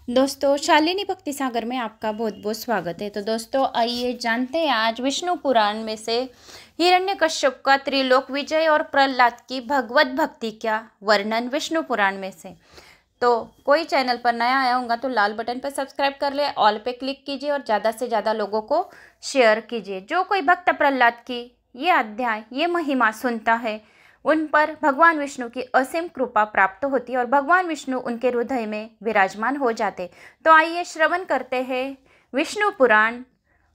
दोस्तों, शालिनी भक्ति सागर में आपका बहुत बहुत स्वागत है। तो दोस्तों, आइए जानते हैं आज विष्णु पुराण में से हिरण्यकश्यप का त्रिलोक विजय और प्रहलाद की भगवत भक्ति का वर्णन विष्णु पुराण में से। तो कोई चैनल पर नया आया होगा तो लाल बटन पर सब्सक्राइब कर ले, ऑल पे क्लिक कीजिए और ज़्यादा से ज़्यादा लोगों को शेयर कीजिए। जो कोई भक्त प्रहलाद की ये अध्याय, ये महिमा सुनता है, उन पर भगवान विष्णु की असीम कृपा प्राप्त होती है और भगवान विष्णु उनके हृदय में विराजमान हो जाते। तो आइए श्रवण करते हैं विष्णु पुराण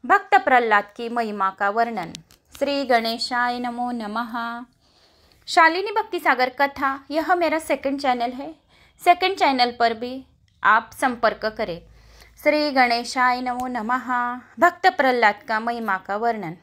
भक्त प्रहलाद की महिमा का वर्णन। श्री गणेशाय नमो नमः। शालिनी भक्ति सागर कथा यह मेरा सेकंड चैनल है। सेकंड चैनल पर भी आप संपर्क करें। श्री गणेशाय नमो नमः। भक्त प्रहलाद का महिमा का वर्णन।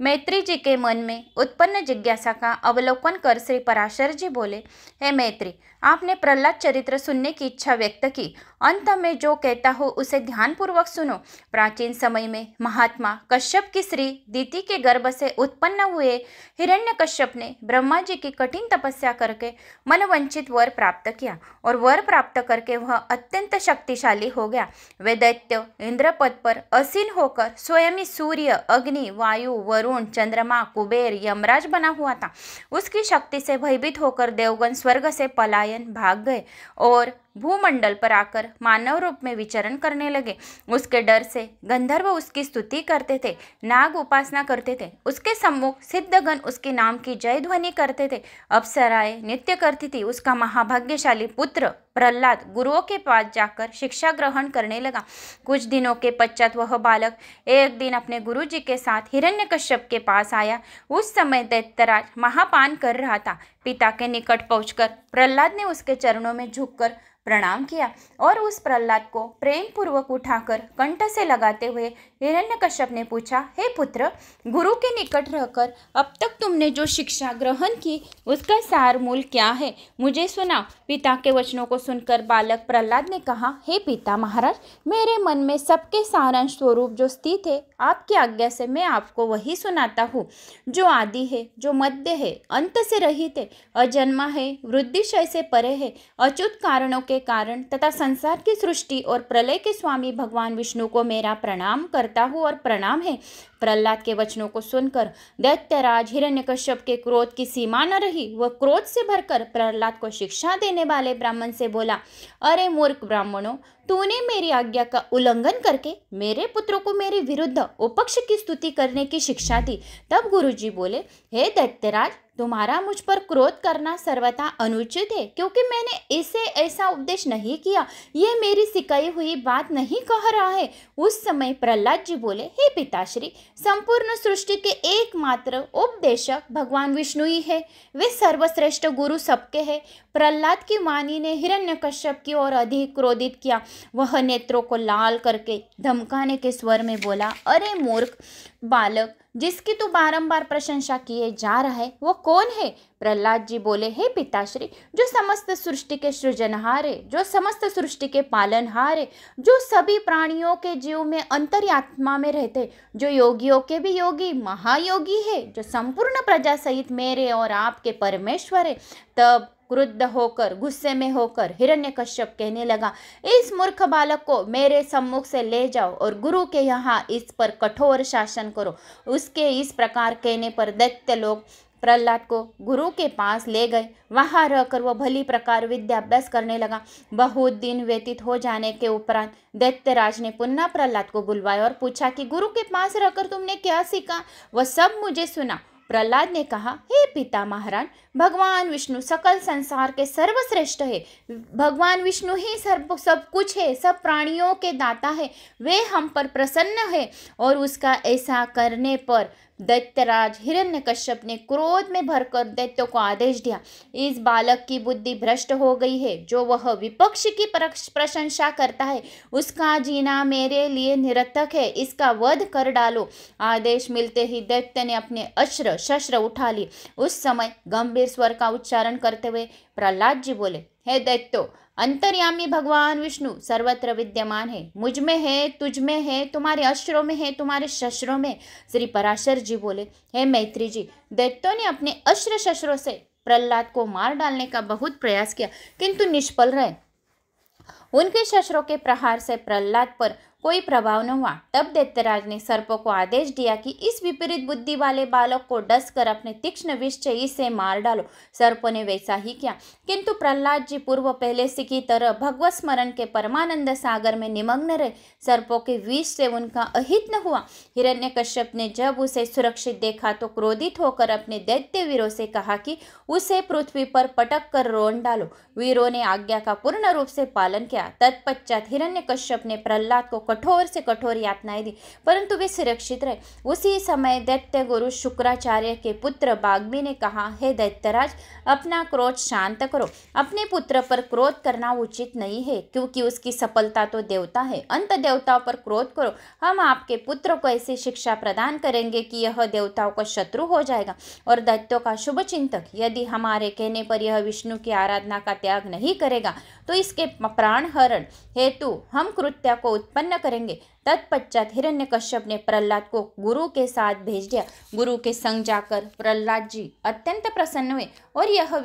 मैत्री जी के मन में उत्पन्न जिज्ञासा का अवलोकन कर श्री पराशर जी बोले, हे मैत्री, आपने प्रहलाद चरित्र सुनने की इच्छा व्यक्त की। अंत में जो कहता हो उसे ध्यानपूर्वक सुनो। प्राचीन समय में महात्मा कश्यप की स्त्री दिति के गर्भ से उत्पन्न हुए हिरण्यकश्यप ने ब्रह्मा जी की कठिन तपस्या करके मनवंचित वर प्राप्त किया और वर प्राप्त करके वह अत्यंत शक्तिशाली हो गया। वे दैत्य इंद्रपद पर आसीन होकर स्वयं ही सूर्य, अग्नि, वायु, वरुण, चंद्रमा, कुबेर, यमराज बना हुआ था। उसकी शक्ति से भयभीत होकर देवगण स्वर्ग से पलायन भाग गए और भूमंडल पर आकर मानव रूप में विचरण करने लगे। उसके डर से गंधर्व उसकी स्तुति करते थे, नाग उपासना करते थे, उसके सम्मुख सिद्धगण उसके नाम की जय ध्वनि करते थे, अप्सराएं नृत्य करती थी। उसका महाभाग्यशाली पुत्र प्रहलाद गुरुओं के पास जाकर शिक्षा ग्रहण करने लगा। कुछ दिनों के पश्चात वह बालक एक दिन अपने गुरु जी के साथ हिरण्यकश्यप के पास आया। उस समय दैत्यराज महापान कर रहा था। पिता के निकट पहुंचकर प्रहलाद ने उसके चरणों में झुककर प्रणाम किया और उस प्रहलाद को प्रेम पूर्वक उठाकर कंठ से लगाते हुए हिरण्यकश्यप ने पूछा, हे पुत्र, गुरु के निकट रहकर अब तक तुमने जो शिक्षा ग्रहण की उसका सार मूल क्या है, मुझे सुनाओ। पिता के वचनों को सुनकर बालक प्रहलाद ने कहा, हे पिता महाराज, मेरे मन में सबके सारांश स्वरूप जो स्थित है, आपकी आज्ञा से मैं आपको वही सुनाता हूँ। जो आदि है, जो मध्य है, अंत से रहित है, अजन्मा है, वृद्धिशय से परे है, अच्युत कारणों के कारण तथा संसार की सृष्टि और प्रलय के स्वामी भगवान विष्णु को मेरा प्रणाम करता हूँ और प्रणाम है। प्रहलाद के वचनों को सुनकर दैत्यराज हिरण्यकश्यप के क्रोध की सीमा न रही। वह क्रोध से भरकर प्रहलाद को शिक्षा देने वाले ब्राह्मण से बोला, अरे मूर्ख ब्राह्मणों, तूने मेरी आज्ञा का उल्लंघन करके मेरे पुत्रों को मेरे विरुद्ध उपक्ष की स्तुति करने की शिक्षा दी। तब गुरुजी बोले, हे दैत्यराज, तुम्हारा मुझ पर क्रोध करना सर्वथा अनुचित है, क्योंकि मैंने इसे ऐसा उपदेश नहीं किया। ये मेरी सिखाई हुई बात नहीं कह रहा है। उस समय प्रहलाद जी बोले, हे पिताश्री, संपूर्ण सृष्टि के एकमात्र उपदेशक भगवान विष्णु ही है। वे सर्वश्रेष्ठ गुरु सबके हैं। प्रहलाद की वाणी ने हिरण्यकश्यप की ओर अधिक क्रोधित किया। वह नेत्रों को लाल करके धमकाने के स्वर में बोला, अरे मूर्ख बालक, जिसकी तू बारंबार प्रशंसा किए जा रहा है वो कौन है? प्रहलाद जी बोले, हे पिताश्री, जो समस्त सृष्टि के सृजनहार है, जो समस्त सृष्टि के पालनहार है, जो सभी प्राणियों के जीव में अंतर्यात्मा में रहते, जो योगियों के भी योगी महायोगी है, जो संपूर्ण प्रजा सहित मेरे और आपके परमेश्वर है। तब क्रुद्ध होकर, गुस्से में होकर हिरण्यकश्यप कहने लगा, इस मूर्ख बालक को मेरे सम्मुख से ले जाओ और गुरु के यहाँ इस पर कठोर शासन करो। उसके इस प्रकार कहने पर दैत्य लोग प्रहलाद को गुरु के पास ले गए। वहां रहकर वह भली प्रकार विद्याभ्यास करने लगा। बहुत दिन व्यतीत हो जाने के उपरांत दैत्यराज ने पुनः प्रहलाद को बुलवाया और पूछा कि गुरु के पास रहकर तुमने क्या सीखा, वह सब मुझे सुना। प्रहलाद ने कहा, हे पिता महाराज, भगवान विष्णु सकल संसार के सर्वश्रेष्ठ है। भगवान विष्णु ही सब कुछ है, सब प्राणियों के दाता है। वे हम पर प्रसन्न है और उसका ऐसा करने पर दैत्यराज हिरण्यकश्यप ने क्रोध में भरकर दैत्यों को आदेश दिया, इस बालक की बुद्धि भ्रष्ट हो गई है। जो वह विपक्ष की प्रशंसा करता है उसका जीना मेरे लिए निरर्थक है। इसका वध कर डालो। आदेश मिलते ही दैत्य ने अपने अस्त्र शस्त्र उठा ली। उस समय गंभीर स्वर का उच्चारण करते हुए प्रहलाद जी बोले, हे दैत्यो, अंतर्यामी भगवान विष्णु सर्वत्र विद्यमान है। मुझ में है, तुझ में है, तुम्हारे अस्त्रों में है, तुम्हारे शस्त्रों में। श्री पराशर जी बोले, हे मैत्री जी, दैत्यों ने अपने अस्त्र शस्त्रों से प्रहलाद को मार डालने का बहुत प्रयास किया, किंतु निष्फल रहे। उनके शस्त्रों के प्रहार से प्रहलाद पर कोई प्रभाव न हुआ। तब दैत्यराज ने सर्पों को आदेश दिया कि इस विपरीत बुद्धि वाले बालक को डसकर अपने तीक्ष्ण विष से इसे मार डालो। सर्पों ने वैसा ही किया, किंतु प्रहलाद जी पूर्व पहले से की तरह भगवत स्मरण के परमानंद सागर में निमग्न रहे। सर्पों के विष से उनका अहित न हुआ। हिरण्यकश्यप ने जब उसे सुरक्षित देखा तो क्रोधित होकर अपने दैत्य वीरों से कहा कि उसे पृथ्वी पर पटक कर रोन डालो। वीरों ने आज्ञा का पूर्ण रूप से पालन किया। तत्पश्चात हिरण्यकश्यप ने प्रहलाद को कठोर से कठोर यातनाएं दी, परंतु वे सुरक्षित रहे। उसी समय दैत्य गुरु शुक्राचार्य के पुत्र बाग्मी ने कहा, हे दैत्यराज, अपना क्रोध शांत करो। अपने पुत्र पर क्रोध करना उचित नहीं है, क्योंकि उसकी सफलता तो देवता है। अंत देवताओं पर क्रोध करो। हम आपके पुत्र को ऐसी शिक्षा प्रदान करेंगे कि यह देवताओं का शत्रु हो जाएगा और दैत्यों का शुभ चिंतक। यदि हमारे कहने पर यह विष्णु की आराधना का त्याग नहीं करेगा तो इसके प्राण हरण हेतु हम कृत्या को उत्पन्न करेंगे। तत्पश्चात हिरण्यकश्यप ने प्रहलाद को गुरु के साथ भेज दिया। गुरु के संग जाकर प्रहलाद जी अत्यंत प्रसन्न हुए और यह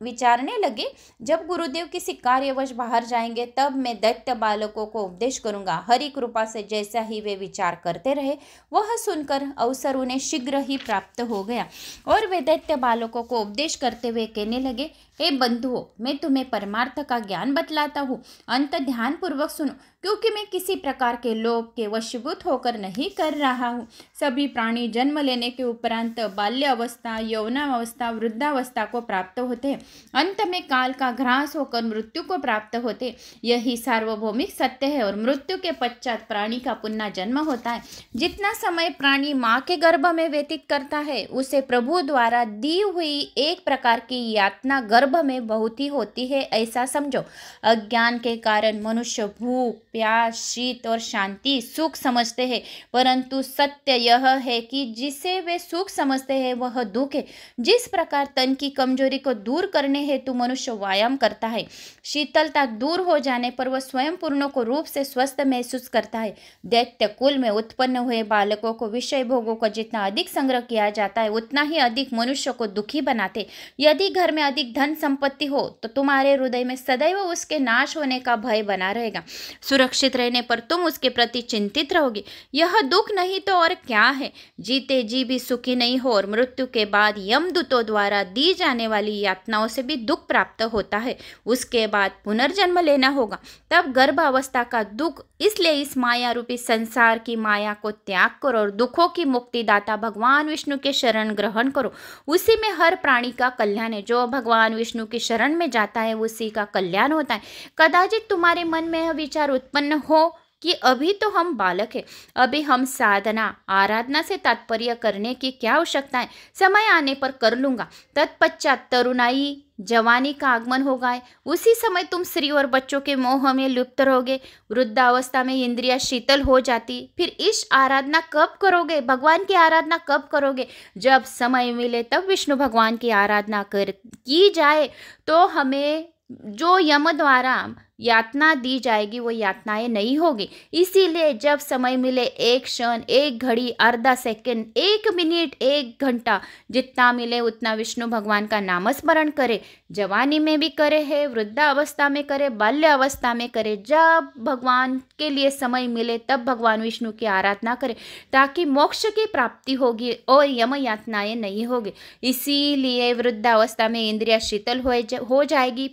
विचारने लगे, जब गुरुदेव किसी कार्यवश बाहर जाएंगे तब मैं दैत्य बालकों को उपदेश करूंगा। हरि कृपा से जैसा ही वे विचार करते रहे, वह सुनकर अवसर उन्हें शीघ्र ही प्राप्त हो गया और वे दैत्य बालकों को उपदेश करते हुए कहने लगे, हे बंधुओं, मैं तुम्हें परमार्थ का ज्ञान बतलाता हूँ। अंत ध्यान पूर्वक सुनो, क्योंकि मैं किसी प्रकार के लोभ के वशीभूत होकर नहीं कर रहा हूँ। सभी प्राणी जन्म लेने के उपरांत बाल्य अवस्था, यौवनावस्था, वृद्धावस्था को प्राप्त होते हैं। अंत में काल का ग्रास होकर मृत्यु को प्राप्त होते। यही सार्वभौमिक सत्य है और मृत्यु के पश्चात प्राणी का पुनः जन्म होता है। जितना समय प्राणी माँ के गर्भ में व्यतीत करता है, उसे प्रभु द्वारा दी हुई एक प्रकार की यातना गर्भ में बहुत ही होती है, ऐसा समझो। अज्ञान के कारण मनुष्य भूख, प्यास, शीत और शांति सुख समझते हैं, परंतु सत्य यह है कि जिसे वे सुख समझते हैं वह दुख है। जिस प्रकार तन की कमजोरी को दूर करने हेतु मनुष्य व्यायाम करता है, शीतलता दूर हो जाने पर वह स्वयं पूर्ण को रूप से स्वस्थ महसूस करता है। दैत्य कुल में उत्पन्न हुए बालकों को विषय भोगों का जितना अधिक संग्रह किया जाता है, उतना ही अधिक मनुष्य को दुखी बनाते। यदि घर में अधिक धन संपत्ति हो तो तुम्हारे हृदय में सदैव उसके नाश होने का भय बना रहेगा। सुरक्षित रहने पर तुम उसके प्रति चिंतित रहोगे। यह दुख नहीं तो और क्या है। जीते जी भी सुखी नहीं हो और मृत्यु के बाद यमदूतों द्वारा दी जाने वाली यातनाओं से भी दुख प्राप्त होता है। उसके बाद पुनर्जन्म लेना होगा। तब गर्भावस्था का दुख, इसलिए इस माया रूपी संसार की माया को त्याग करो और दुखों की मुक्तिदाता भगवान विष्णु के शरण ग्रहण करो। उसी में हर प्राणी का कल्याण है। जो भगवान विष्णु की शरण में जाता है उसी का कल्याण होता है। कदाचित तुम्हारे मन में यह विचार उत्पन्न हो कि अभी तो हम बालक हैं, अभी हम साधना आराधना से तात्पर्य करने की क्या आवश्यकता है, समय आने पर कर लूंगा। तत्पश्चात तरुणाई जवानी का आगमन होगा। उसी समय तुम स्त्री और बच्चों के मोह में लिप्त रहोगे। वृद्धावस्था में इंद्रियां शीतल हो जाती। फिर इस आराधना कब करोगे, भगवान की आराधना कब करोगे? जब समय मिले तब विष्णु भगवान की आराधना की जाए तो हमें जो यम द्वारा यातना दी जाएगी वो यातनाएं नहीं होगी। इसीलिए जब समय मिले, एक क्षण, एक घड़ी, आधा सेकंड, 1 मिनट, 1 घंटा, जितना मिले उतना विष्णु भगवान का नामस्मरण करे। जवानी में भी करे है, वृद्धावस्था में करे, बाल्य अवस्था में करे। जब भगवान के लिए समय मिले तब भगवान विष्णु की आराधना करे, ताकि मोक्ष की प्राप्ति होगी और यम यातनाएं नहीं होगी। इसीलिए वृद्धावस्था में इंद्रिया शीतल हो जाएगी।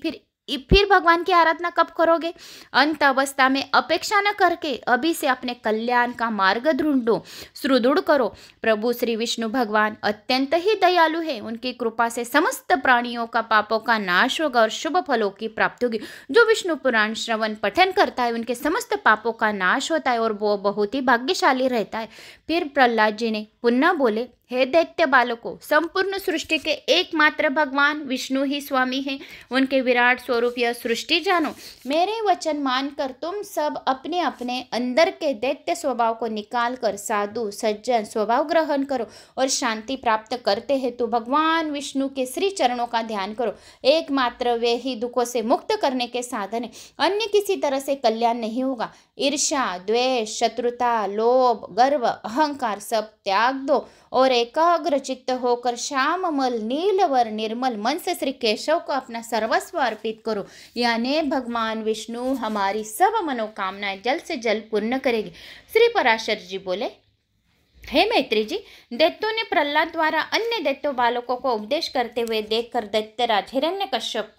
फिर भगवान की आराधना कब करोगे? अंत अवस्था में अपेक्षा न करके अभी से अपने कल्याण का मार्ग ढूंढो, सुदृढ़ करो। प्रभु श्री विष्णु भगवान अत्यंत ही दयालु है। उनकी कृपा से समस्त प्राणियों का पापों का नाश होगा और शुभ फलों की प्राप्ति होगी। जो विष्णु पुराण श्रवण पठन करता है उनके समस्त पापों का नाश होता है और वो बहुत ही भाग्यशाली रहता है। फिर प्रहलाद जी ने पुनः बोले, हे दैत्य बालकों, संपूर्ण सृष्टि के एकमात्र भगवान विष्णु ही स्वामी हैं। उनके विराट स्वरूप यह सृष्टि जानो। मेरे वचन मानकर तुम सब अपने अपने अंदर के दैत्य स्वभाव को निकाल कर साधु सज्जन स्वभाव ग्रहण करो और शांति प्राप्त करते हैं तो भगवान विष्णु के श्री चरणों का ध्यान करो। एकमात्र वे ही दुखों से मुक्त करने के साधन है। अन्य किसी तरह से कल्याण नहीं होगा। ईर्ष्या, द्वेष, शत्रुता, लोभ, गर्व, अहंकार सब त्याग दो और एकाग्रचित्त होकर श्याममल नीलवर निर्मल मन से श्री केशव को अपना सर्वस्व अर्पित करो। यानी भगवान विष्णु हमारी सब मनोकामनाएं जल्द से जल्द पूर्ण करेगी। श्री पराशर जी बोले, हे मैत्री जी, दैत्यों ने प्रहलाद द्वारा अन्य दैत्य बालकों को उपदेश करते हुए देखकर दैत्यराज हिरण्यकश्यप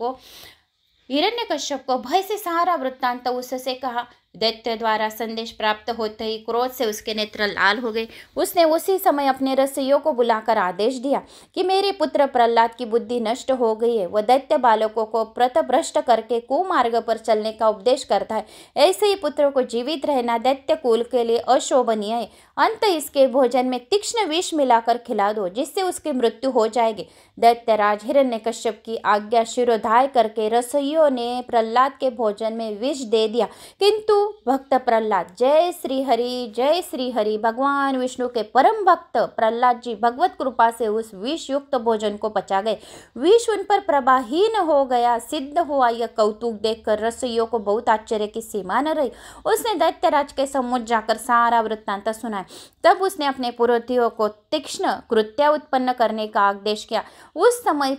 को भय से सारा वृत्तांत उससे कहा। दैत्य द्वारा संदेश प्राप्त होते ही क्रोध से उसके नेत्र लाल हो गए। उसने उसी समय अपने रसोइयों को बुलाकर आदेश दिया कि मेरे पुत्र प्रहलाद की बुद्धि नष्ट हो गई है। वह दैत्य बालकों को प्रतभ्रष्ट करके कुमार्ग पर चलने का उपदेश करता है। ऐसे ही पुत्र को जीवित रहना दैत्य कुल के लिए अशोभनीय है। अंत इसके भोजन में तीक्ष्ण विष मिलाकर खिला दो, जिससे उसकी मृत्यु हो जाएगी। दैत्यराज हिरण्यकश्यप की आज्ञा शिरोधार्य करके रसोइयों ने प्रहलाद के भोजन में विष दे दिया, किंतु भक्त प्रहलाद, जय श्री हरि, भगवान विष्णु के परम भक्त प्रहलाद जी भगवत कृपा से उस विष युक्त भोजन को पचा गए। विष उन पर प्रभाहीन हो गया। सिद्ध हुआ यह कौतुक देखकर रसोइयों को बहुत आश्चर्य की सीमा न रही। उसने दैत्यराज के सम्मुख जाकर सारा वृत्तांत सुनाया। तब उसने अपने पुरोहितों को तीक्ष्ण कृत्य उत्पन्न करने का आदेश किया। उस समय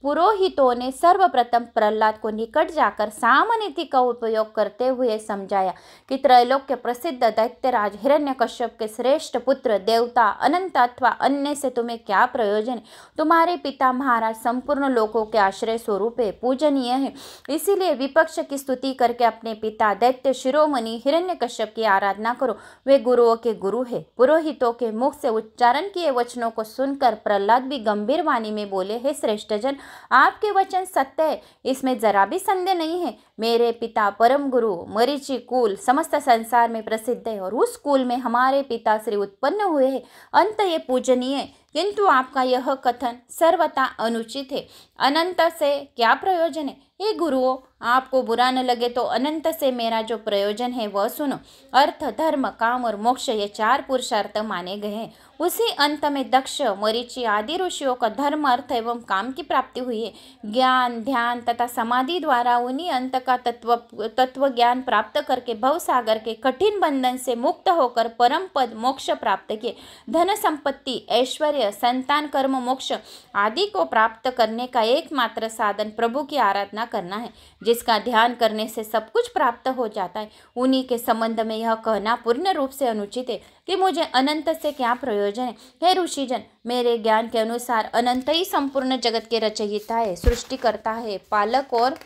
पुरोहितों ने सर्वप्रथम प्रहलाद को निकट जाकर सामनीति का उपयोग करते हुए समझाया कि त्रैलोक के प्रसिद्ध दैत्यराज हिरण्यकश्यप के श्रेष्ठ पुत्र देवता अनंत अथवा अन्य से तुम्हें क्या प्रयोजन है। तुम्हारे पिता महाराज संपूर्ण लोकों के आश्रय स्वरूप है, पूजनीय है। इसीलिए विपक्ष की स्तुति करके अपने पिता दैत्य शिरोमणि हिरण्यकश्यप की आराधना करो। वे गुरुओं के गुरु है। पुरोहितों के मुख से उच्चारण किए वचनों को सुनकर प्रहलाद भी गंभीर वाणी में बोले, हे श्रेष्ठजन, आपके वचन सत्य है, इसमें जरा भी संदेह नहीं है। मेरे पिता परम गुरु मरीचि कुल समस्त संसार में प्रसिद्ध है और उस कुल में हमारे पिता श्री उत्पन्न हुए हैं। अंत ये पूजनीय है, किंतु आपका यह कथन सर्वथा अनुचित है। अनंत से क्या प्रयोजन है? हे गुरुओं, आपको बुरा न लगे तो अनंत से मेरा जो प्रयोजन है वह सुनो। अर्थ, धर्म, काम और मोक्ष ये 4 पुरुषार्थ माने गए हैं। उसी अंत में दक्ष, मरीचि आदि ऋषियों का धर्म, अर्थ एवं काम की प्राप्ति हुई है। ज्ञान, ध्यान तथा समाधि द्वारा उन्हीं अंत का तत्व ज्ञान प्राप्त करके भवसागर के कठिन बंधन से मुक्त होकर परम पद मोक्ष प्राप्त किए। धन संपत्ति, ऐश्वर्य, संतान, कर्म, मोक्ष आदि को प्राप्त करने का एकमात्र साधन प्रभु की आराधना करना है, जिसका ध्यान करने से सब कुछ प्राप्त हो जाता है। उन्हीं के संबंध में यह कहना पूर्ण रूप से अनुचित है कि मुझे अनंत से क्या प्रयोजन है। हे ऋषिजन, मेरे ज्ञान के अनुसार अनंत ही संपूर्ण जगत के रचयिता है, सृष्टि करता है, पालक और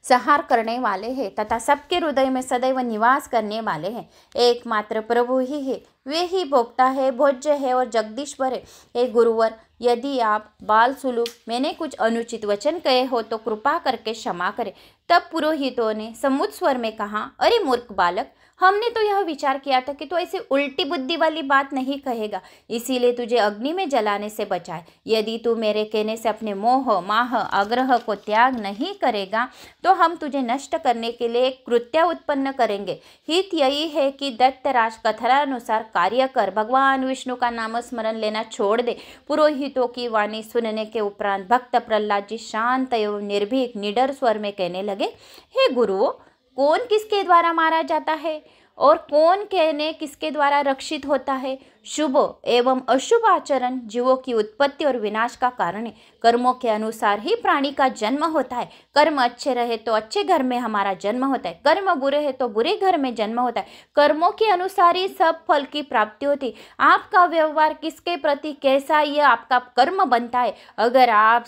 संहार करने वाले हैं तथा सबके हृदय में सदैव निवास करने वाले हैं। एकमात्र प्रभु ही है, वे ही भोक्ता है, भोज्य है और जगदीश्वर है। हे गुरुवर, यदि आप बाल सुलू मैंने कुछ अनुचित वचन कहे हो तो कृपा करके क्षमा करें। तब पुरोहितों ने समुच्च स्वर में कहा, अरे मूर्ख बालक, हमने तो यह विचार किया था कि तू ऐसी उल्टी बुद्धि वाली बात नहीं कहेगा, इसीलिए तुझे अग्नि में जलाने से बचाए। यदि तू मेरे कहने से अपने मोह, माह, आग्रह को त्याग नहीं करेगा तो हम तुझे नष्ट करने के लिए एक कृत्य उत्पन्न करेंगे। हित यही है कि दैत्यराज कथनानुसार कार्य कर, भगवान विष्णु का नाम स्मरण लेना छोड़ दे। पुरोहितों की वाणी सुनने के उपरांत भक्त प्रहलाद जी शांत एवं निर्भीक निडर स्वर में कहने लगे, हे गुरुओं, कौन किसके द्वारा मारा जाता है और कौन कहने किसके द्वारा रक्षित होता है? शुभ एवं अशुभ आचरण जीवों की उत्पत्ति और विनाश का कारण है। कर्मों के अनुसार ही प्राणी का जन्म होता है। कर्म अच्छे रहे तो अच्छे घर में हमारा जन्म होता है, कर्म बुरे है तो बुरे घर में जन्म होता है। कर्मों के अनुसार ही सब फल की प्राप्ति होती है। आपका व्यवहार किसके प्रति कैसा, यह आपका कर्म बनता है। अगर आप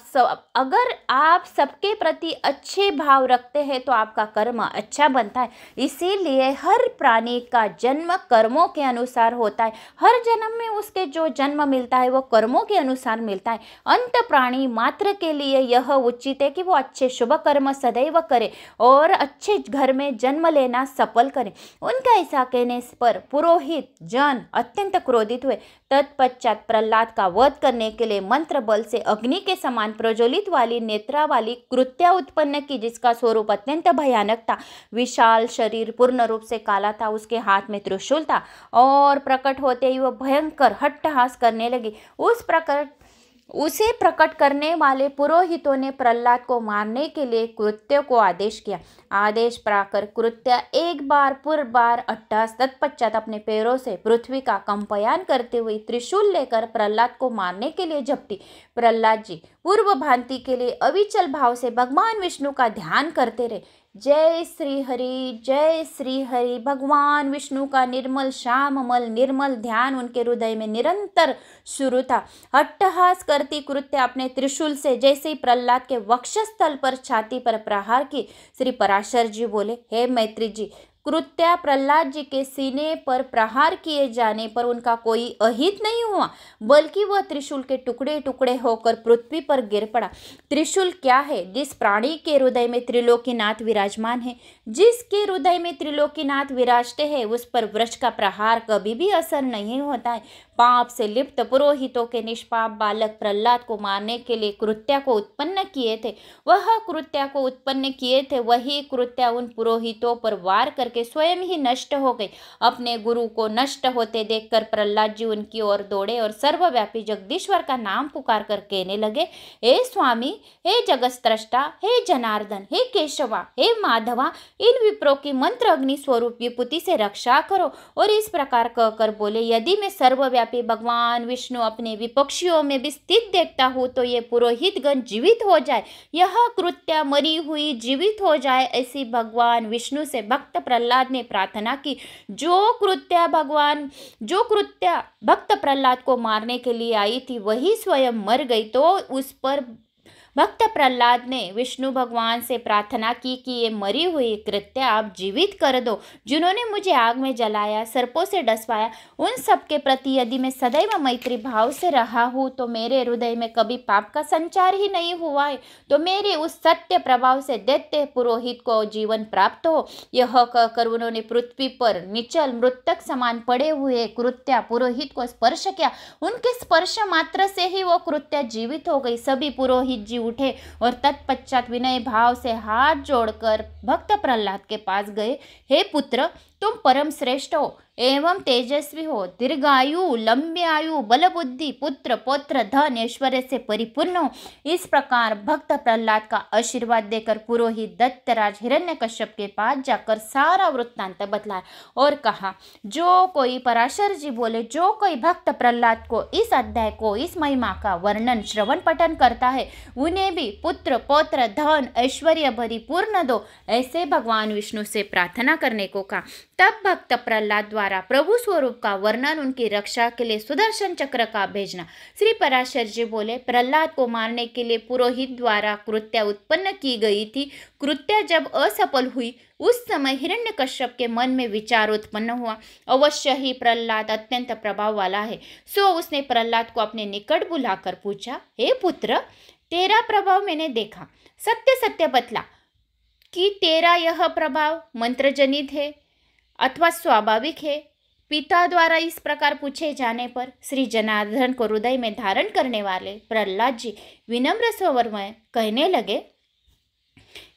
सबके प्रति अच्छे भाव रखते हैं तो आपका कर्म अच्छा बनता है। इसीलिए हर प्राणी का जन्म कर्मों के अनुसार होता है। हर जन्म में उसके जो जन्म मिलता है वो कर्मों के अनुसार मिलता है। अंत प्राणी मात्र के लिए यह उचित है कि वो अच्छे शुभ कर्म सदैव करे और अच्छे घर में जन्म लेना सफल करे। उनका ऐसा कहने पर पुरोहित जन अत्यंत क्रोधित हुए। तत्पश्चात प्रहलाद का वध करने के लिए मंत्र बल से अग्नि के समान प्रज्वलित वाली नेत्रा वाली कृत्या उत्पन्न की, जिसका स्वरूप अत्यंत भयानक था। विशाल शरीर पूर्ण रूप से काला था, उसके हाथ में त्रिशूल था और प्रकट होते ही वह भयंकर हट्टहास करने लगी। उस उसे प्रकट करने वाले पुरोहितों ने प्रहलाद को मारने के लिए कृत्य को आदेश किया। आदेश पाकर कृत्य एक बार पुरबार अट्ठास तत्पश्चात अपने पैरों से पृथ्वी का कंपयान करते हुए त्रिशूल लेकर प्रहलाद को मारने के लिए झपटी। प्रहलाद जी पूर्व भांति के लिए अविचल भाव से भगवान विष्णु का ध्यान करते रहे। जय श्री हरि, जय श्री हरि। भगवान विष्णु का निर्मल श्याममल निर्मल ध्यान उनके हृदय में निरंतर शुरू था। अट्टहास करती कृत्य अपने त्रिशूल से जैसे ही प्रहलाद के वक्षस्थल पर छाती पर प्रहार की। श्री पराशर जी बोले, हे मैत्री जी, कृत्या प्रहलाद जी के सीने पर प्रहार किए जाने पर उनका कोई अहित नहीं हुआ, बल्कि वह त्रिशूल के टुकड़े टुकड़े होकर पृथ्वी पर गिर पड़ा। त्रिशूल क्या है? जिस प्राणी के हृदय में त्रिलोकीनाथ विराजमान है, जिसके हृदय में त्रिलोकीनाथ विराजते हैं, उस पर वृक्ष का प्रहार कभी भी असर नहीं होता है। पाप से लिप्त पुरोहितों के निष्पाप बालक प्रहलाद को मारने के लिए कृत्या को उत्पन्न किए थे, वही कृत्या उन पुरोहितों पर वार करके स्वयं ही नष्ट हो गई। अपने गुरु को नष्ट होते देखकर प्रहलाद जी उनकी ओर दौड़े और सर्वव्यापी जगदीश्वर का नाम पुकार कर कहने लगे, हे स्वामी, हे जगतस्रष्टा, हे जनार्दन, हे केशवा, हे माधवा, इन विप्रों की मंत्र अग्नि स्वरूप विभूति से रक्षा करो। और इस प्रकार कहकर बोले, यदि मैं सर्वव्यापी भगवान विष्णु अपने विपक्षियों में भी स्थित देखता हूँ तो ये पुरोहितगण जीवित हो जाए, यह कृत्या मरी हुई जीवित हो जाए, ऐसी भगवान विष्णु से भक्त प्रहलाद ने प्रार्थना की। जो कृत्या भक्त प्रहलाद को मारने के लिए आई थी वही स्वयं मर गई, तो उस पर भक्त प्रहलाद ने विष्णु भगवान से प्रार्थना की कि ये मरी हुई कृत्या आप जीवित कर दो। जिन्होंने मुझे आग में जलाया, सर्पों से डसवाया, उन सब के प्रति यदि मैं सदैव मैत्री भाव से रहा हूँ तो मेरे हृदय में कभी पाप का संचार ही नहीं हुआ है, तो मेरे उस सत्य प्रभाव से दैत्य पुरोहित को जीवन प्राप्त हो। यह कहकर उन्होंने पृथ्वी पर निचल मृतक समान पड़े हुए कृत्या पुरोहित को स्पर्श किया। उनके स्पर्श मात्र से ही वो कृत्या जीवित हो गई। सभी पुरोहित जी उठे और तत्पश्चात विनय भाव से हाथ जोड़कर भक्त प्रहलाद के पास गए। हे पुत्र, तुम परम श्रेष्ठ हो एवं तेजस्वी हो, दीर्घायु, लंबी आयु, बल बुद्धि, पुत्र पौत्र धन ऐश्वर्य से परिपूर्ण हो। इस प्रकार भक्त प्रहलाद का आशीर्वाद देकर पुरोहित दत्तराज हिरण्यकश्यप के पास जाकर सारा वृत्तांत बतलाया और कहा, जो कोई पराशर जी बोले, जो कोई भक्त प्रहलाद को इस अध्याय को, इस महिमा का वर्णन श्रवण पठन करता है, उन्हें भी पुत्र पौत्र धन ऐश्वर्य परिपूर्ण दो, ऐसे भगवान विष्णु से प्रार्थना करने को कहा। तब भक्त प्रहलाद द्वारा प्रभु स्वरूप का वर्णन, उनकी रक्षा के लिए सुदर्शन चक्र का भेजना। श्री पराशर जी बोले, प्रहलाद को मारने के लिए पुरोहित द्वारा कृत्या उत्पन्न की गई थी। कृत्या जब असफल हुई उस समय हिरण्यकश्यप के मन में विचार उत्पन्न हुआ, अवश्य ही प्रहलाद अत्यंत प्रभाव वाला है। सो उसने प्रहलाद को अपने निकट बुलाकर पूछा, हे पुत्र, तेरा प्रभाव मैंने देखा, सत्य सत्य बतला कि तेरा यह प्रभाव मंत्रजनित है अथवा स्वाभाविक है। पिता द्वारा इस प्रकार पूछे जाने पर श्री जनार्दन को हृदय में धारण करने वाले प्रहलाद जी विनम्र स्वर में कहने लगे,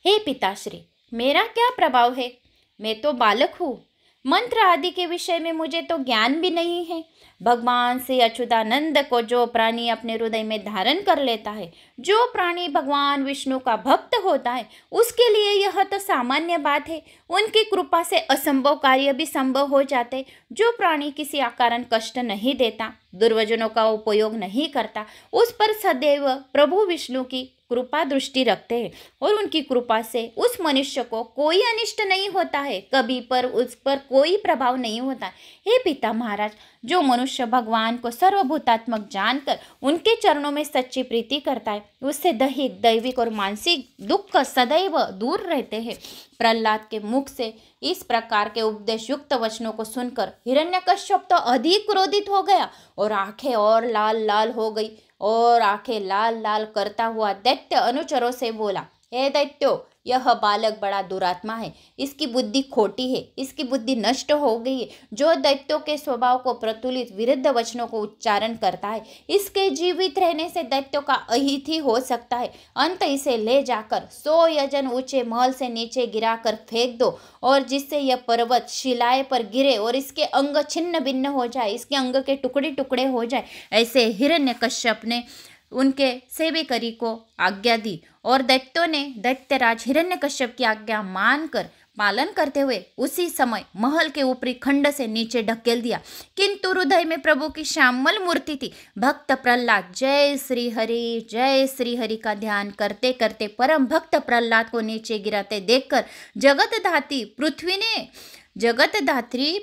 हे पिताश्री, मेरा क्या प्रभाव है? मैं तो बालक हूँ, मंत्र आदि के विषय में मुझे तो ज्ञान भी नहीं है। भगवान से अच्युतानंद को जो प्राणी अपने हृदय में धारण कर लेता है, जो प्राणी भगवान विष्णु का भक्त होता है, उसके लिए यह तो सामान्य बात है। उनकी कृपा से असंभव कार्य भी संभव हो जाते। जो प्राणी किसी कारण कष्ट नहीं देता, दुर्वचनों का उपयोग नहीं करता, उस पर सदैव प्रभु विष्णु की कृपा दृष्टि रखते हैं और उनकी कृपा से उस मनुष्य को कोई अनिष्ट नहीं होता है, कभी पर उस पर कोई प्रभाव नहीं होता। हे पिता महाराज, जो मनुष्य भगवान को सर्वभूतात्मक जानकर उनके चरणों में सच्ची प्रीति करता है, उससे दैहिक दैविक और मानसिक दुख सदैव दूर रहते हैं। प्रहलाद के मुख से इस प्रकार के उपदेश युक्त वचनों को सुनकर हिरण्यकश्यप तो अधिक क्रोधित हो गया और आंखें और लाल लाल हो गई और आंखें लाल लाल करता हुआ दैत्य अनुचरों से बोला, हे दैत्यो, यह बालक बड़ा दुरात्मा है, इसकी बुद्धि खोटी है, इसकी बुद्धि नष्ट हो गई है। जो दैत्यों के स्वभाव को प्रतुलित विरुद्ध वचनों को उच्चारण करता है, इसके जीवित रहने से दैत्यों का अहित ही हो सकता है। अंत इसे ले जाकर 100 योजन ऊंचे महल से नीचे गिराकर फेंक दो, और जिससे यह पर्वत शिलाए पर गिरे और इसके अंग छिन्न भिन्न हो जाए, इसके अंग के टुकड़े टुकड़े हो जाए। ऐसे हिरण्यकश्यप ने उनके सेवकरी को आज्ञा दी और दैत्यों ने दैत्यराज हिरण्यकश्यप की आज्ञा मानकर पालन करते हुए उसी समय महल के ऊपरी खंड से नीचे ढकेल दिया। किंतु हृदय में प्रभु की श्यामल मूर्ति थी। भक्त प्रहलाद जय श्री हरि का ध्यान करते करते परम भक्त प्रहलाद को नीचे गिराते देखकर जगतधात्री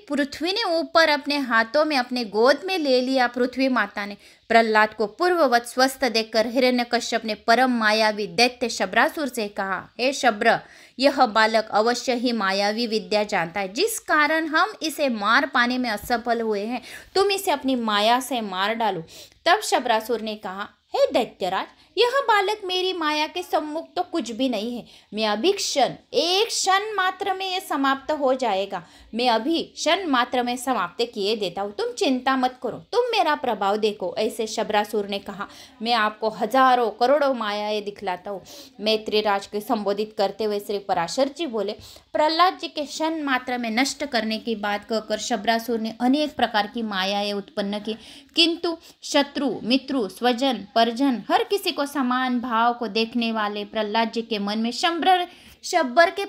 पृथ्वी ने ऊपर अपने हाथों में अपने गोद में ले लिया। पृथ्वी माता ने प्रहलाद को पूर्ववत स्वस्थ देखकर हिरण्यकश्यप ने परम मायावी दैत्य शब्रासुर से कहा, हे शब्र, यह बालक अवश्य ही मायावी विद्या जानता है, जिस कारण हम इसे मार पाने में असफल हुए हैं। तुम इसे अपनी माया से मार डालो। तब शब्रासुर ने कहा, हे दैत्यराज, यह बालक मेरी माया के सम्मुख तो कुछ भी नहीं है। मैं अभी एक क्षण मात्र में यह समाप्त हो जाएगा। मैं अभी क्षण मात्र में समाप्त किए देता हूँ। तुम चिंता मत करो, तुम मेरा प्रभाव देखो। ऐसे शब्रासुर ने कहा, मैं आपको हजारों करोड़ों मायाएं दिखलाता हूँ। मैत्रीराज को संबोधित करते हुए श्री पराशर जी बोले, प्रहलाद जी के क्षण मात्र में नष्ट करने की बात कहकर शब्रासुर ने अनेक प्रकार की मायाएं उत्पन्न की, किंतु शत्रु मित्रु स्वजन परिजन हर किसी को समान भाव को देखने वाले प्रहलाद जी के मन में शंबर के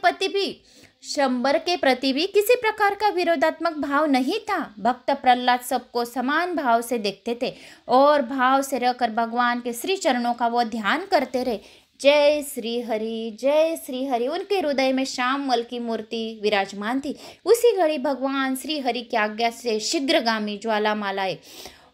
प्रति भी किसी प्रकार का विरोधात्मक भाव नहीं था। भक्त प्रहलाद सबको समान भाव से देखते थे और भाव से रहकर भगवान के श्री चरणों का वो ध्यान करते रहे। जय श्री हरि। उनके हृदय में श्यामल की मूर्ति विराजमान थी। उसी घड़ी भगवान श्री हरि की आज्ञा से शीघ्रगामी ज्वालामालाएं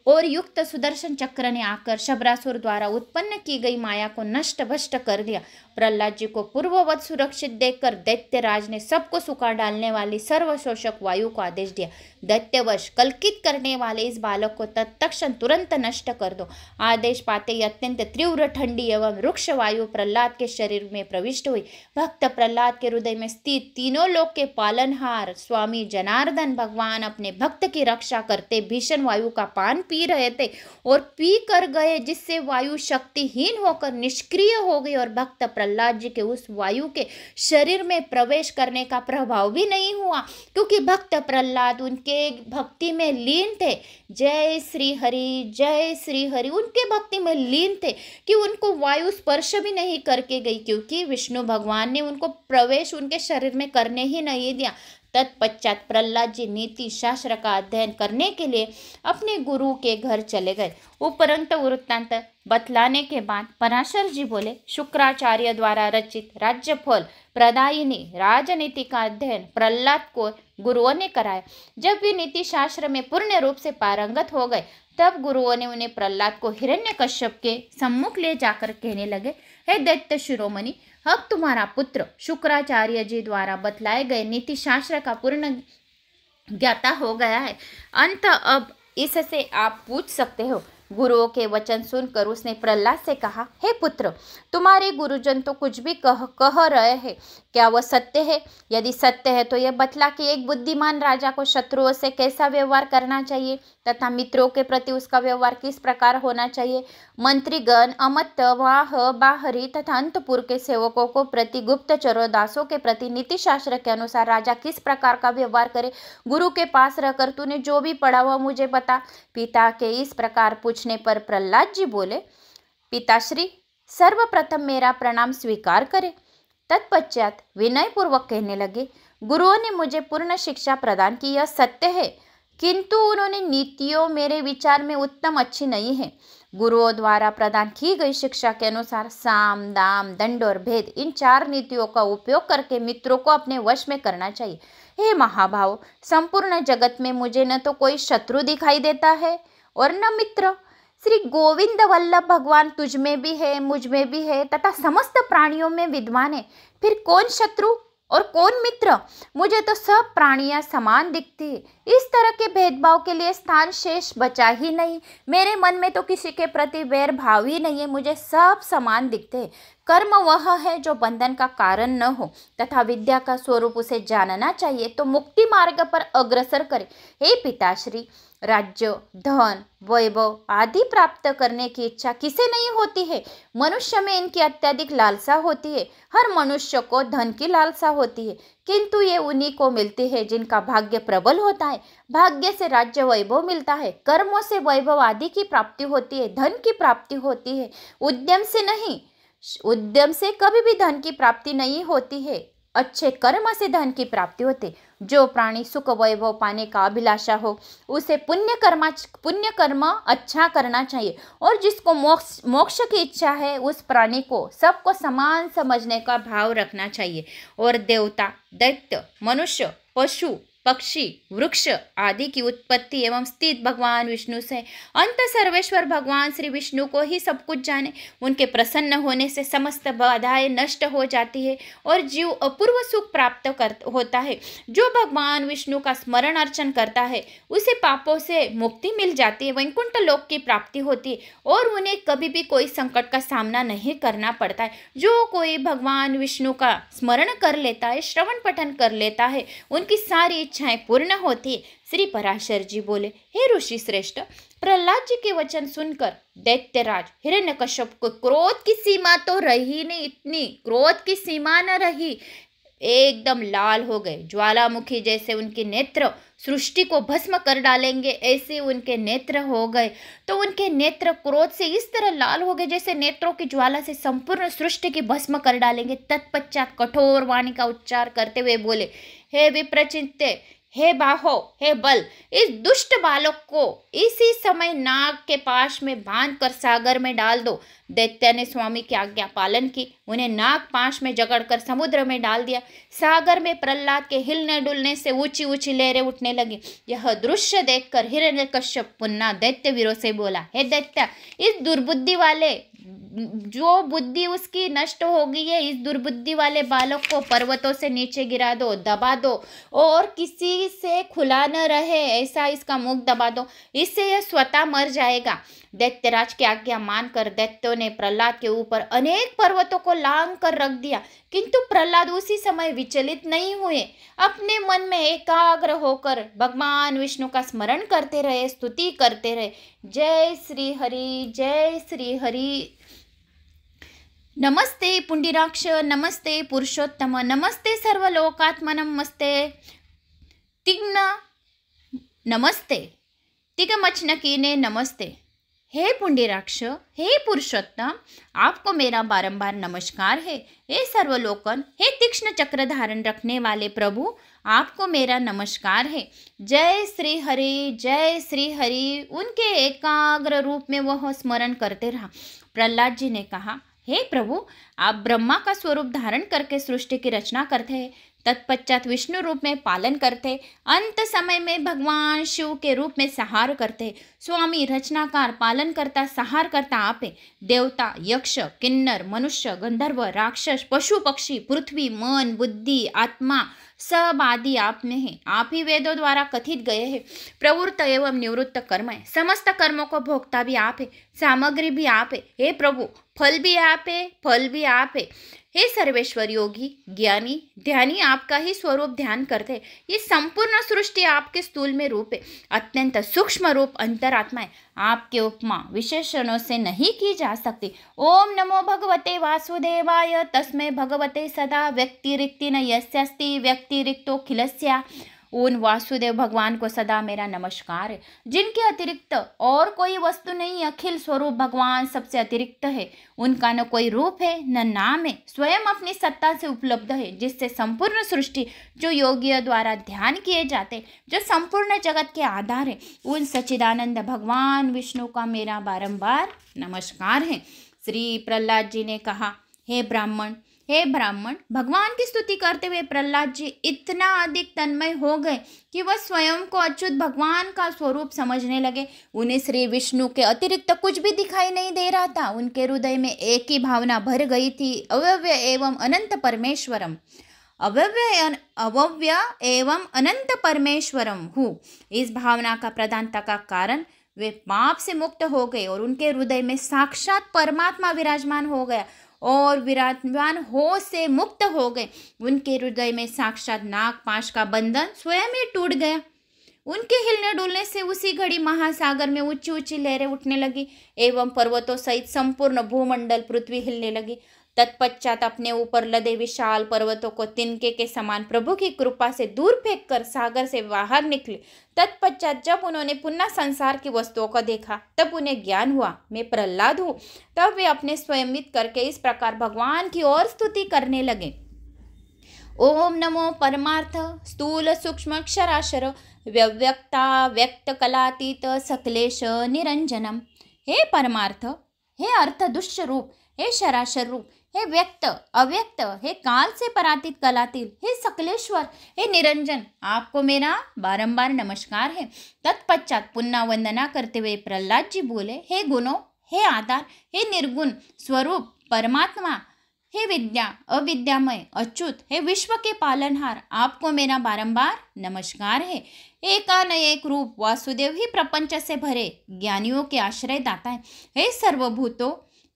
और युक्त सुदर्शन चक्र ने आकर शब्रासुर द्वारा उत्पन्न की गई माया को नष्ट भष्ट कर दिया। प्रहलाद जी को पूर्ववत सुरक्षित देखकर दैत्यराज ने सबको सुखा डालने वाली सर्वशोषक वायु को आदेश दिया, दैत्यवश कल्कित करने वाले इस बालक को तत्क्षण तुरंत नष्ट कर दो। आदेश पाते ही अत्यंत तीव्र ठंडी एवं रुक्ष वायु प्रहलाद के शरीर में प्रविष्ट हुई। भक्त प्रहलाद के हृदय में स्थित तीनों लोक के पालनहार स्वामी जनार्दन भगवान अपने भक्त की रक्षा करते भीषण वायु का पान पी रहे थे और पी कर गए, जिससे वायु शक्तिहीन होकर निष्क्रिय हो गई और भक्त प्रहलाद जी के उस वायु के शरीर में प्रवेश करने का प्रभाव भी नहीं हुआ, क्योंकि भक्त प्रहलाद उनके भक्ति में लीन थे। जय श्री हरि। उनके भक्ति में लीन थे कि उनको वायु स्पर्श भी नहीं करके गई, क्योंकि विष्णु भगवान ने उनको प्रवेश उनके शरीर में करने ही नहीं दिया। तत्पश्चात प्रहलाद जी नीति शास्त्र का अध्ययन करने के लिए अपने गुरु के घर चले गए। उपरंत वृत्तांत बतलाने के बाद पराशर जी बोले, शुक्राचार्य द्वारा रचित राज्यफल प्रदायिनी राजनीति का अध्ययन प्रहलाद को गुरुओं ने कराया। जब वे नीति शास्त्र में पूर्ण रूप से पारंगत हो गए, तब गुरुओं ने उन्हें प्रहलाद को हिरण्यकश्यप के सम्मुख ले जाकर कहने लगे, हे दैत्य शिरोमणि, अब तुम्हारा पुत्र शुक्राचार्य जी द्वारा बतलाए गए नीति शास्त्र का पूर्ण ज्ञाता हो गया है। अंत अब इससे आप पूछ सकते हो। गुरुओं के वचन सुनकर उसने प्रहलाद से कहा, हे पुत्र, तुम्हारे गुरुजन तो कुछ भी कह रहे हैं, क्या वह सत्य है? यदि सत्य है तो यह बतला कि एक बुद्धिमान राजा को शत्रुओं से कैसा व्यवहार करना चाहिए तथा मित्रों के प्रति उसका व्यवहार किस प्रकार होना चाहिए। मंत्रीगण, अमत्य, वाह, बाहरी तथा अंतपुर के सेवकों को प्रति, गुप्तचरों, दासों के प्रति नीति शास्त्र के अनुसार राजा किस प्रकार का व्यवहार करे। गुरु के पास रहकर तूने जो भी पढ़ा वह मुझे बता। पिता के इस प्रकार पूछने पर प्रहलाद जी बोले, पिताश्री, सर्वप्रथम मेरा प्रणाम स्वीकार करें। तत्पश्चात विनयपूर्वक कहने लगे, गुरुओं ने मुझे पूर्ण शिक्षा प्रदान की, यह सत्य है, किंतु उन्होंने नीतियों मेरे विचार में उत्तम अच्छी नहीं है। गुरुओं द्वारा प्रदान की गई शिक्षा के अनुसार साम, दाम, दंड और भेद, इन 4 नीतियों का उपयोग करके मित्रों को अपने वश में करना चाहिए। हे महाभाव, संपूर्ण जगत में मुझे न तो कोई शत्रु दिखाई देता है और न मित्र। श्री गोविंद वल्लभ भगवान तुझ में भी है, मुझ में भी है तथा समस्त प्राणियों में विद्वान है, फिर कौन शत्रु और कौन मित्र? मुझे तो सब प्राणियां समान दिखती है। इस तरह के भेदभाव के लिए स्थान शेष बचा ही नहीं। मेरे मन में तो किसी के प्रति वैर भाव ही नहीं है, मुझे सब समान दिखते हैं। कर्म वह है जो बंधन का कारण न हो तथा विद्या का स्वरूप उसे जानना चाहिए तो मुक्ति मार्ग पर अग्रसर करे। हे पिताश्री, राज्य, धन, वैभव आदि प्राप्त करने की इच्छा किसे नहीं होती है? मनुष्य में इनकी अत्यधिक लालसा होती है। हर मनुष्य को धन की लालसा होती है, किंतु ये उन्हीं को मिलती है जिनका भाग्य प्रबल होता है। भाग्य से राज्य वैभव मिलता है, कर्मों से वैभव आदि की प्राप्ति होती है, धन की प्राप्ति होती है। उद्यम से नहीं, उद्यम से कभी भी धन की प्राप्ति नहीं होती है, अच्छे कर्म से धन की प्राप्ति होती। जो प्राणी सुख वैभव पाने का अभिलाषा हो उसे पुण्य कर्म अच्छा करना चाहिए, और जिसको मोक्ष की इच्छा है उस प्राणी को सबको समान समझने का भाव रखना चाहिए। और देवता, दैत्य, मनुष्य, पशु, पक्षी, वृक्ष आदि की उत्पत्ति एवं स्थिति भगवान विष्णु से। अंत सर्वेश्वर भगवान श्री विष्णु को ही सब कुछ जाने। उनके प्रसन्न होने से समस्त बाधाएं नष्ट हो जाती है और जीव अपूर्व सुख प्राप्त होता है। जो भगवान विष्णु का स्मरण अर्चन करता है उसे पापों से मुक्ति मिल जाती है, वैकुंठ लोक की प्राप्ति होती है और उन्हें कभी भी कोई संकट का सामना नहीं करना पड़ता है। जो कोई भगवान विष्णु का स्मरण कर लेता है, श्रवण पठन कर लेता है, उनकी सारी इच्छाएं पूर्ण होती है। श्री पराशर जी बोले, हे ऋषि श्रेष्ठ, प्रहलाद जी के वचन सुनकर दैत्यराज हिरण्यकश्यप को क्रोध की सीमा तो रही नहीं, इतनी क्रोध की सीमा न रही, एकदम लाल हो गए। ज्वालामुखी जैसे उनके नेत्र सृष्टि को भस्म कर डालेंगे ऐसे उनके नेत्र हो गए। तो उनके नेत्र क्रोध से इस तरह लाल हो गए जैसे नेत्रों की ज्वाला से संपूर्ण सृष्टि की भस्म कर डालेंगे। तत्पश्चात कठोर वाणी का उच्चार करते हुए बोले, हे विप्रचित्ते, हे बाहो, हे बल, इस दुष्ट बालक को इसी समय नाग के पाश में बांध कर सागर में डाल दो। दैत्य ने स्वामी की आज्ञा पालन की, उन्हें नाग पाश में जकड़कर समुद्र में डाल दिया। सागर में प्रहलाद के हिलने डुलने से ऊंची ऊंची लहरें उठने लगी। यह दृश्य देखकर हिरण्यकश्यप पुनः दैत्य वीरों से बोला, हे दैत्य, इस दुर्बुद्धि वाले, जो बुद्धि उसकी नष्ट हो गई है, इस दुर्बुद्धि वाले बालक को पर्वतों से नीचे गिरा दो, दबा दो और किसी से खुला न रहे ऐसा इसका मुख दबा दो, इससे यह स्वतः मर जाएगा। दैत्यराज की आज्ञा मानकर दैत्यों ने प्रहलाद के ऊपर अनेक पर्वतों को लांग कर रख दिया, किंतु प्रहलाद उसी समय विचलित नहीं हुए। अपने मन में एकाग्र होकर भगवान विष्णु का स्मरण करते रहे, स्तुति करते रहे। जय श्री हरि, जय श्री हरि। नमस्ते पुंडीराक्ष, नमस्ते पुरुषोत्तम, नमस्ते सर्वलोकात्मनं, नमस्ते तिग्न, नमस्ते तिगमचनकीने, नमस्ते। हे पुंडीराक्ष, हे पुरुषोत्तम, आपको मेरा बारंबार नमस्कार है। हे सर्वलोकन, हे तीक्ष्ण चक्र धारण रखने वाले प्रभु, आपको मेरा नमस्कार है। जय श्री हरि, जय श्री हरि। उनके एकाग्र रूप में वह स्मरण करते रहा। प्रहलाद जी ने कहा, हे प्रभु, आप ब्रह्मा का स्वरूप धारण करके सृष्टि की रचना करते हैं, तत्पश्चात विष्णु रूप में पालन करते, अंत समय में भगवान शिव के रूप में संहार करते। स्वामी, रचनाकार, पालन करता, संहार करता आप है। देवता, यक्ष, किन्नर, मनुष्य, गंधर्व, राक्षस, पशु पक्षी, पृथ्वी, मन, बुद्धि, आत्मा सब आदि आप में है। आप ही वेदों द्वारा कथित गए हैं। प्रवृत्त एवं निवृत्त कर्म है, समस्त कर्मों को भोगता भी आप है, सामग्री भी आप है। हे प्रभु, फल भी आप है, फल भी आप है। हे सर्वेश्वर योगी, ज्ञानी, ध्यानी आपका ही स्वरूप ध्यान करते हैं। ये संपूर्ण सृष्टि आपके स्थूल में रूप है, अत्यंत सूक्ष्म रूप अंतरात्मा है। आपके उपमा विशेषणों से नहीं की जा सकती। ओम नमो भगवते वासुदेवाय, तस्मै भगवते सदा व्यक्तिरिक्ति न यस्यास्ति व्यक्तिरिक्तो खिलस्या। उन वासुदेव भगवान को सदा मेरा नमस्कार है, जिनके अतिरिक्त और कोई वस्तु नहीं। अखिल स्वरूप भगवान सबसे अतिरिक्त है, उनका न कोई रूप है न नाम है, स्वयं अपनी सत्ता से उपलब्ध है, जिससे संपूर्ण सृष्टि जो योगियों द्वारा ध्यान किए जाते, जो संपूर्ण जगत के आधार है, उन सच्चिदानंद भगवान विष्णु का मेरा बारंबार नमस्कार है। श्री प्रहलाद जी ने कहा, हे ब्राह्मण, हे ब्राह्मण, भगवान की स्तुति करते हुए प्रहलाद जी इतना अधिक तन्मय हो गए कि वह स्वयं को अच्युत भगवान का स्वरूप समझने लगे। उन्हें श्री विष्णु के अतिरिक्त कुछ भी दिखाई नहीं दे रहा था। उनके हृदय में एक ही भावना भर गई थी, अव्यय एवं अनंत परमेश्वरम, अव्यय एवं अनंत परमेश्वरम हूँ। इस भावना का प्रधानता का कारण वे पाप से मुक्त हो गए और उनके हृदय में साक्षात परमात्मा विराजमान हो गया। और विराजमान होश से मुक्त हो गए। उनके हृदय में साक्षात नागपाश का बंधन स्वयं ही टूट गया। उनके हिलने डुलने से उसी घड़ी महासागर में ऊंची ऊंची लहरें उठने लगी एवं पर्वतों सहित संपूर्ण भूमंडल पृथ्वी हिलने लगी। तत्पश्चात अपने ऊपर लदे विशाल पर्वतों को तिनके के समान प्रभु की कृपा से दूर फेंककर सागर से बाहर निकले। तत्पश्चात जब उन्होंने पुनः संसार की वस्तुओं को देखा तब उन्हें ज्ञान हुआ मैं प्रहलाद हूँ। तब वे अपने स्वयंवित करके इस प्रकार भगवान की ओर स्तुति करने लगे। ओम नमो परमार्थ स्थूल सूक्ष्म अक्षराक्षर व्यव्यक्ता व्यक्त कलातीत सकलेश निरंजनम। हे परमार्थ, हे अर्थ दुष्ट रूप, हे शराशर रूप, हे व्यक्त अव्यक्त, हे काल से परातीत कलातीत, हे सकलेश्वर, हे निरंजन, आपको मेरा बारंबार नमस्कार है। तत्पश्चात पुनः वंदना करते हुए प्रहलाद जी बोले, हे गुणों, हे आधार, हे निर्गुण स्वरूप परमात्मा, हे विद्या अविद्यामय अच्युत, हे विश्व के पालनहार, आपको मेरा बारंबार नमस्कार है। एकानएक रूप वासुदेव ही प्रपंच से भरे ज्ञानियों के आश्रय दाता है। हे सर्वभूतों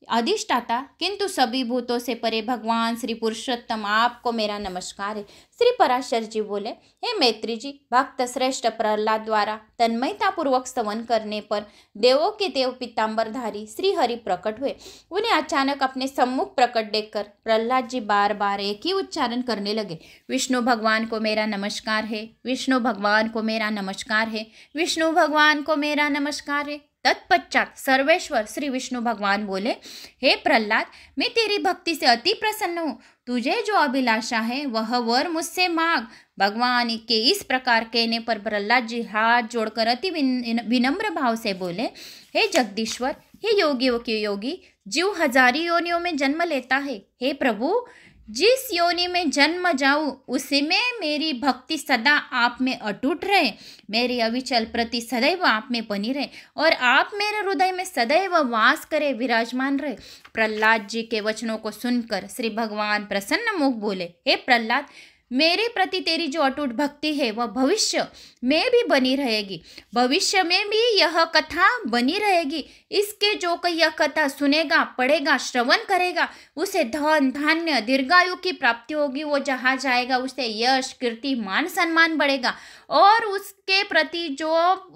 अधिष्ठाता किंतु सभी भूतों से परे भगवान श्री पुरुषोत्तम, आपको मेरा नमस्कार है। श्री पराशर जी बोले, हे मैत्री जी, भक्त श्रेष्ठ प्रहलाद द्वारा तन्मयता पूर्वक स्तवन करने पर देवों के देव पीताम्बरधारी श्री हरि प्रकट हुए। उन्हें अचानक अपने सम्मुख प्रकट देखकर प्रहलाद जी बार बार एक ही उच्चारण करने लगे, विष्णु भगवान को मेरा नमस्कार है, विष्णु भगवान को मेरा नमस्कार है, विष्णु भगवान को मेरा नमस्कार है। तत्पश्चात सर्वेश्वर श्री विष्णु भगवान बोले, हे प्रहलाद, मैं तेरी भक्ति से अति प्रसन्न हूँ। तुझे जो अभिलाषा है वह वर मुझसे मांग। भगवान के इस प्रकार कहने पर प्रहलाद जी हाथ जोड़कर अति विनम्र भाव से बोले, हे जगदीश्वर, हे योगियों के योगी, जीव हजारी योनियों में जन्म लेता है। हे प्रभु, जिस योनि में जन्म जाऊं उसी में मेरी भक्ति सदा आप में अटूट रहे, मेरी अविचल प्रति सदैव आप में बनी रहे और आप मेरे हृदय में सदैव वास करे, विराजमान रहे। प्रहलाद जी के वचनों को सुनकर श्री भगवान प्रसन्न मुख बोले, हे प्रहलाद, मेरे प्रति तेरी जो अटूट भक्ति है वह भविष्य में भी बनी रहेगी, भविष्य में भी यह कथा बनी रहेगी। इसके जो कोई यह कथा सुनेगा, पढ़ेगा, श्रवण करेगा, उसे धन धान्य दीर्घायु की प्राप्ति होगी। वो जहाँ जाएगा उसे यश कीर्ति मान सम्मान बढ़ेगा और उसके प्रति जो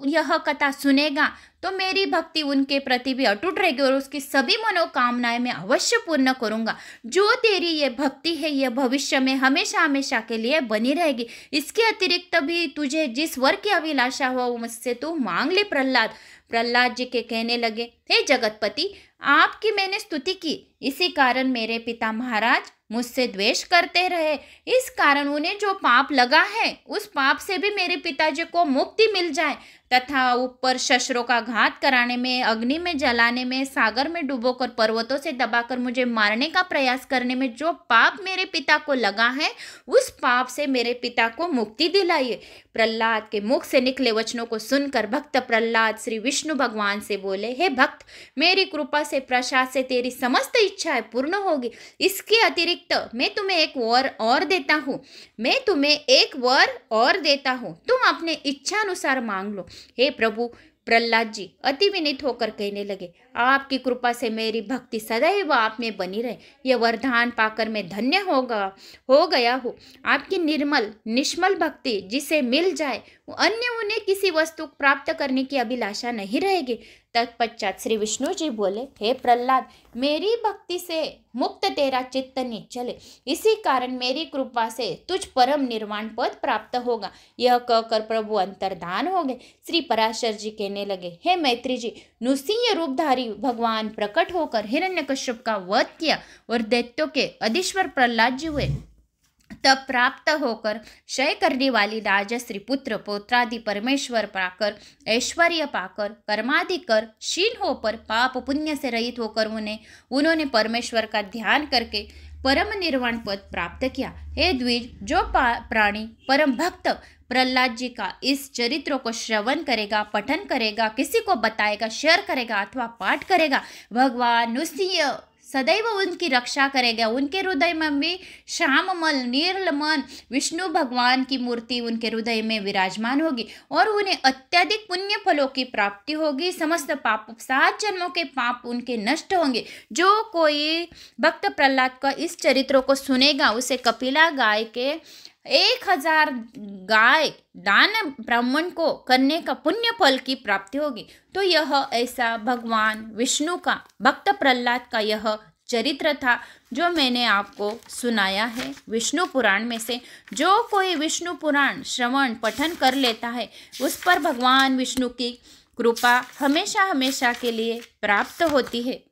यह कथा सुनेगा तो मेरी भक्ति उनके प्रति भी अटूट रहेगी और उसकी सभी मनोकामनाएं मैं अवश्य पूर्ण करूंगा। जो तेरी ये भक्ति है यह भविष्य में हमेशा हमेशा के लिए बनी रहेगी। इसके अतिरिक्त भी तुझे जिस वर की अभिलाषा हो मुझसे तू मांग ले। प्रहलाद जी के कहने लगे, हे जगतपति, आपकी मैंने स्तुति की, इसी कारण मेरे पिता महाराज मुझसे द्वेष करते रहे। इस कारण उन्हें जो पाप लगा है उस पाप से भी मेरे पिताजी को मुक्ति मिल जाए तथा ऊपर शस्त्रों का घात कराने में, अग्नि में जलाने में, सागर में डुबोकर पर्वतों से दबाकर मुझे मारने का प्रयास करने में जो पाप मेरे पिता को लगा है उस पाप से मेरे पिता को मुक्ति दिलाइए। प्रहलाद के मुख से निकले वचनों को सुनकर भक्त प्रहलाद श्री विष्णु भगवान से बोले, हे भक्त, मेरी कृपा से प्रसाद से तेरी समस्त इच्छाएं पूर्ण होगी। इसके अतिरिक्त मैं तुम्हें एक वर और देता हूँ, तुम अपने इच्छा अनुसार मांग लो। हे प्रभु, प्रहलाद जी अति विनीत होकर कहने लगे, आपकी कृपा से मेरी भक्ति सदैव आप में बनी रहे। यह वरदान पाकर मैं धन्य हो गया हूँ। आपकी निर्मल निष्मल भक्ति जिसे मिल जाए अन्य उन्हें किसी वस्तु प्राप्त करने की अभिलाषा नहीं रहेगी। तत्पश्चात श्री विष्णु जी बोले, हे प्रहलाद, मेरी भक्ति से मुक्त तेरा चित्त नहीं चले, इसी कारण मेरी कृपा से तुझ परम निर्वाण पद प्राप्त होगा। यह कहकर प्रभु अंतर्धान हो गए। श्री पराशर जी कहने लगे, हे मैत्री जी, नृसिंह रूपधारी भगवान प्रकट होकर हिरण्यकश्यप का वध किया और दैत्यों के अधीश्वर प्रहलाद जी हुए। तब प्राप्त होकर क्षय करने वाली राजश्री पुत्र पौत्रादि परमेश्वर पाकर, ऐश्वर्य पाकर, कर्मादि कर क्षीण होकर, पाप पुण्य से रहित होकर उन्होंने परमेश्वर का ध्यान करके परम निर्वाण पद प्राप्त किया। हे द्विज, जो प्राणी परम भक्त प्रहलाद जी का इस चरित्र को श्रवण करेगा, पठन करेगा, किसी को बताएगा, शेयर करेगा अथवा पाठ करेगा, भगवान नृसिंह सदैव उनकी रक्षा करेगा। उनके हृदय में भी श्याममल निर्मल विष्णु भगवान की मूर्ति उनके हृदय में विराजमान होगी और उन्हें अत्यधिक पुण्य फलों की प्राप्ति होगी। समस्त पाप 7 जन्मों के पाप उनके नष्ट होंगे। जो कोई भक्त प्रहलाद का इस चरित्र को सुनेगा उसे कपिला गाय के 1000 गाय दान ब्राह्मण को करने का पुण्य फल की प्राप्ति होगी। तो यह ऐसा भगवान विष्णु का भक्त प्रहलाद का यह चरित्र था जो मैंने आपको सुनाया है विष्णु पुराण में से। जो कोई विष्णु पुराण श्रवण पठन कर लेता है उस पर भगवान विष्णु की कृपा हमेशा हमेशा के लिए प्राप्त होती है।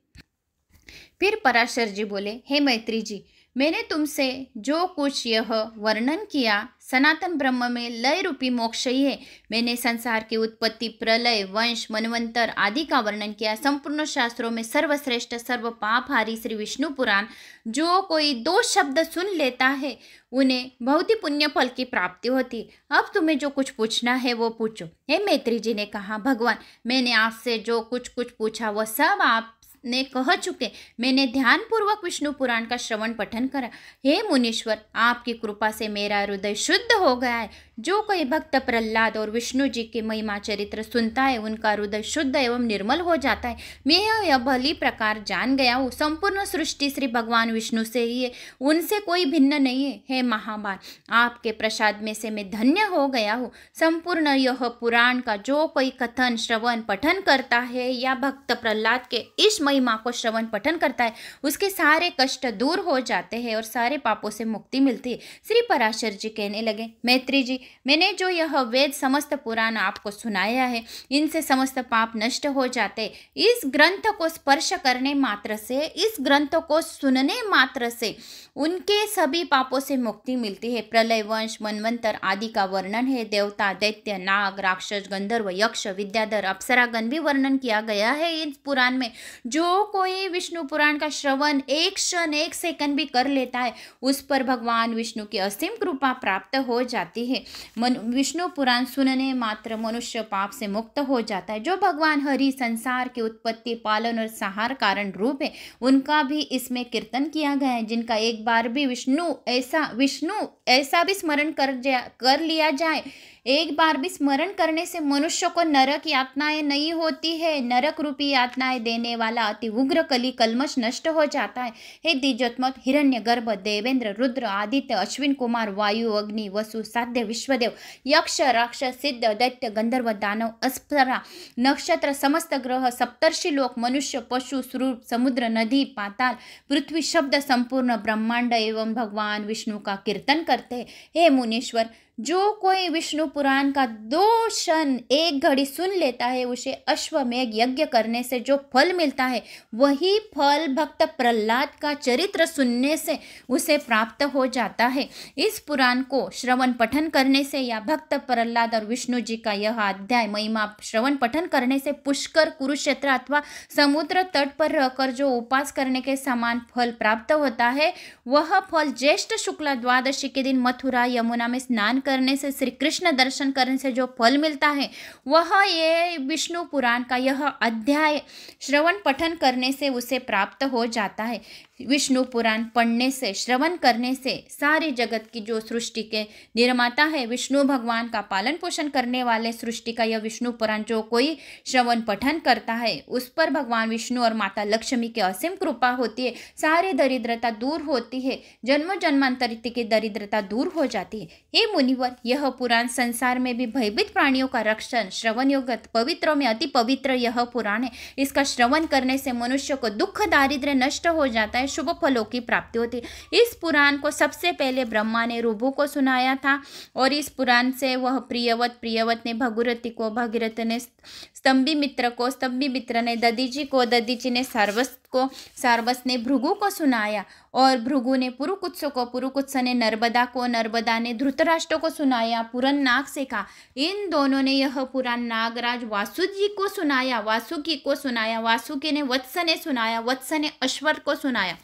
फिर पराशर जी बोले, हे मैत्री जी, मैंने तुमसे जो कुछ यह वर्णन किया सनातन ब्रह्म में लय रूपी मोक्ष ही है। मैंने संसार की उत्पत्ति, प्रलय, वंश, मनवंतर आदि का वर्णन किया। संपूर्ण शास्त्रों में सर्वश्रेष्ठ सर्व पापहारी श्री विष्णु पुराण जो कोई 2 शब्द सुन लेता है उन्हें बहुत ही पुण्य फल की प्राप्ति होती। अब तुम्हें जो कुछ पूछना है वो पूछो। हे मैत्री जी ने कहा, भगवान मैंने आपसे जो कुछ पूछा वह सब आप ने कह चुके। मैंने ध्यान पूर्वक विष्णु पुराण का श्रवण पठन करा। हे मुनीश्वर, आपकी कृपा से मेरा हृदय शुद्ध हो गया है। जो कोई भक्त प्रहलाद और विष्णु जी के महिमा चरित्र सुनता है उनका हृदय शुद्ध एवं निर्मल हो जाता है। मैं यह भली प्रकार जान गया हूँ संपूर्ण सृष्टि श्री भगवान विष्णु से ही है, उनसे कोई भिन्न नहीं है। हे महाबान, आपके प्रसाद में से मैं धन्य हो गया हूँ। संपूर्ण यह पुराण का जो कोई कथन श्रवण पठन करता है या भक्त प्रहलाद के इस महिमा को श्रवण पठन करता है उसके सारे कष्ट दूर हो जाते हैं और सारे पापों से मुक्ति मिलती है। श्री पराशर जी कहने लगे, मैत्री जी, मैंने जो यह वेद समस्त पुराण आपको सुनाया है इनसे समस्त पाप नष्ट हो जाते। इस ग्रंथ को स्पर्श करने मात्र से, इस ग्रंथ को सुनने मात्र से उनके सभी पापों से मुक्ति मिलती है। प्रलय, वंश, मनवंतर आदि का वर्णन है। देवता, दैत्य, नाग, राक्षस, गंधर्व, यक्ष, विद्याधर, अप्सरागण भी वर्णन किया गया है इस पुराण में। जो कोई विष्णु पुराण का श्रवण 1 क्षण 1 सेकंड भी कर लेता है उस पर भगवान विष्णु की असीम कृपा प्राप्त हो जाती है। विष्णु पुराण सुनने मात्र मनुष्य पाप से मुक्त हो जाता है। जो भगवान हरि संसार की उत्पत्ति, पालन और संहार कारण रूप है उनका भी इसमें कीर्तन किया गया है। जिनका एक बार भी विष्णु ऐसा भी स्मरण कर लिया जाए, एक बार भी स्मरण करने से मनुष्य को नरक यातनाएं नहीं होती है। नरक रूपी यातनाएं देने वाला अति उग्र कली कल्मश नष्ट हो जाता है। हे द्विजोत्मक, हिरण्यगर्भ, देवेंद्र, रुद्र, आदित्य, अश्विन कुमार, वायु, अग्नि, वसु, साध्य, विश्वदेव, यक्ष, राक्षस, सिद्ध, दैत्य, गंधर्व, दानव, अप्सरा, नक्षत्र, समस्त ग्रह, सप्तर्षि लोक, मनुष्य, पशु, स्वरूप, समुद्र, नदी, पाताल, पृथ्वी, शब्द, संपूर्ण ब्रह्मांड एवं भगवान विष्णु का कीर्तन करते हैं। हे मुनीश्वर, जो कोई विष्णु पुराण का 2 क्षण 1 घड़ी सुन लेता है उसे अश्वमेघ यज्ञ करने से जो फल मिलता है वही फल भक्त प्रहलाद का चरित्र सुनने से उसे प्राप्त हो जाता है। इस पुराण को श्रवण पठन करने से या भक्त प्रहलाद और विष्णु जी का यह अध्याय महिमा श्रवण पठन करने से पुष्कर, कुरुक्षेत्र अथवा समुद्र तट पर रहकर जो उपास करने के समान फल प्राप्त होता है वह फल ज्येष्ठ शुक्ला द्वादशी के दिन मथुरा यमुना में स्नान करने से, श्री कृष्ण दर्शन करने से जो फल मिलता है वह ये विष्णु पुराण का यह अध्याय श्रवण पठन करने से उसे प्राप्त हो जाता है। विष्णु पुराण पढ़ने से, श्रवण करने से सारी जगत की जो सृष्टि के निर्माता है, विष्णु भगवान का पालन पोषण करने वाले सृष्टि का यह विष्णु पुराण जो कोई श्रवण पठन करता है उस पर भगवान विष्णु और माता लक्ष्मी की असीम कृपा होती है। सारी दरिद्रता दूर होती है, जन्म जन्मांतरित की दरिद्रता दूर हो जाती है। हे मुनिवर, यह पुराण संसार में भी भयभीत प्राणियों का रक्षण श्रवण योग्य पवित्रों में अति पवित्र यह पुराण है। इसका श्रवण करने से मनुष्य को दुख दारिद्र्य नष्ट हो जाता है, शुभ फलों की प्राप्ति होती है। इस पुराण को सबसे पहले ब्रह्मा ने रुभु को सुनाया था और इस पुराण से वह प्रियवत ने भगीरथी को, भगीरथ ने स्तंभी मित्र को, स्तंभी मित्र ने दधीची को, दधीची ने सारवस को, सारवस ने भृगु को सुनाया और भृगु ने पुरुकुत्स को, पुरुकुत्स ने नर्मदा को, नर्मदा ने धृतराष्ट्र को सुनाया, पुरन नाग से कहा। इन दोनों ने यह पुराण नागराज वासुकी को सुनाया, वासुकी को सुनाया, वासुकी ने वत्स ने सुनाया, वत्स ने अश्वर को सुनाया।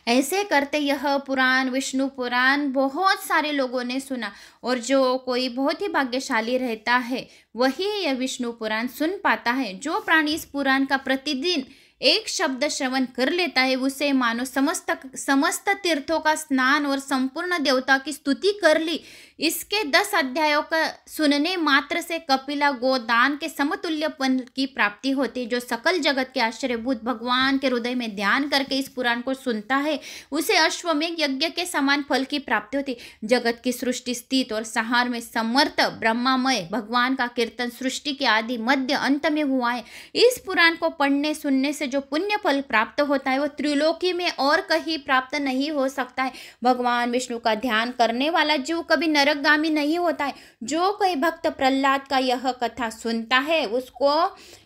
ऐसे करते यह पुराण विष्णु पुराण बहुत सारे लोगों ने सुना और जो कोई बहुत ही भाग्यशाली रहता है वही यह विष्णु पुराण सुन पाता है। जो प्राणी इस पुराण का प्रतिदिन एक शब्द श्रवण कर लेता है उसे मानो समस्त तीर्थों का स्नान और संपूर्ण देवता की स्तुति कर ली। इसके 10 अध्यायों का सुनने मात्र से कपिला गोदान के समतुल्यपन की प्राप्ति होती। जो सकल जगत के आश्चर्यभूत भगवान के हृदय में ध्यान करके इस पुराण को सुनता है उसे अश्वमेघ यज्ञ के समान फल की प्राप्ति होती। जगत की सृष्टि, स्थिति और संहार में समर्थ ब्रह्मामय भगवान का कीर्तन सृष्टि के आदि मध्य अंत में हुआ है। इस पुराण को पढ़ने सुनने से जो पुण्य फल प्राप्त होता है वो त्रिलोकी में और कहीं प्राप्त नहीं हो सकता है। भगवान विष्णु का ध्यान करने वाला जीव कभी नरकगामी नहीं होता है। जो कोई भक्त प्रहलाद का यह कथा सुनता है उसको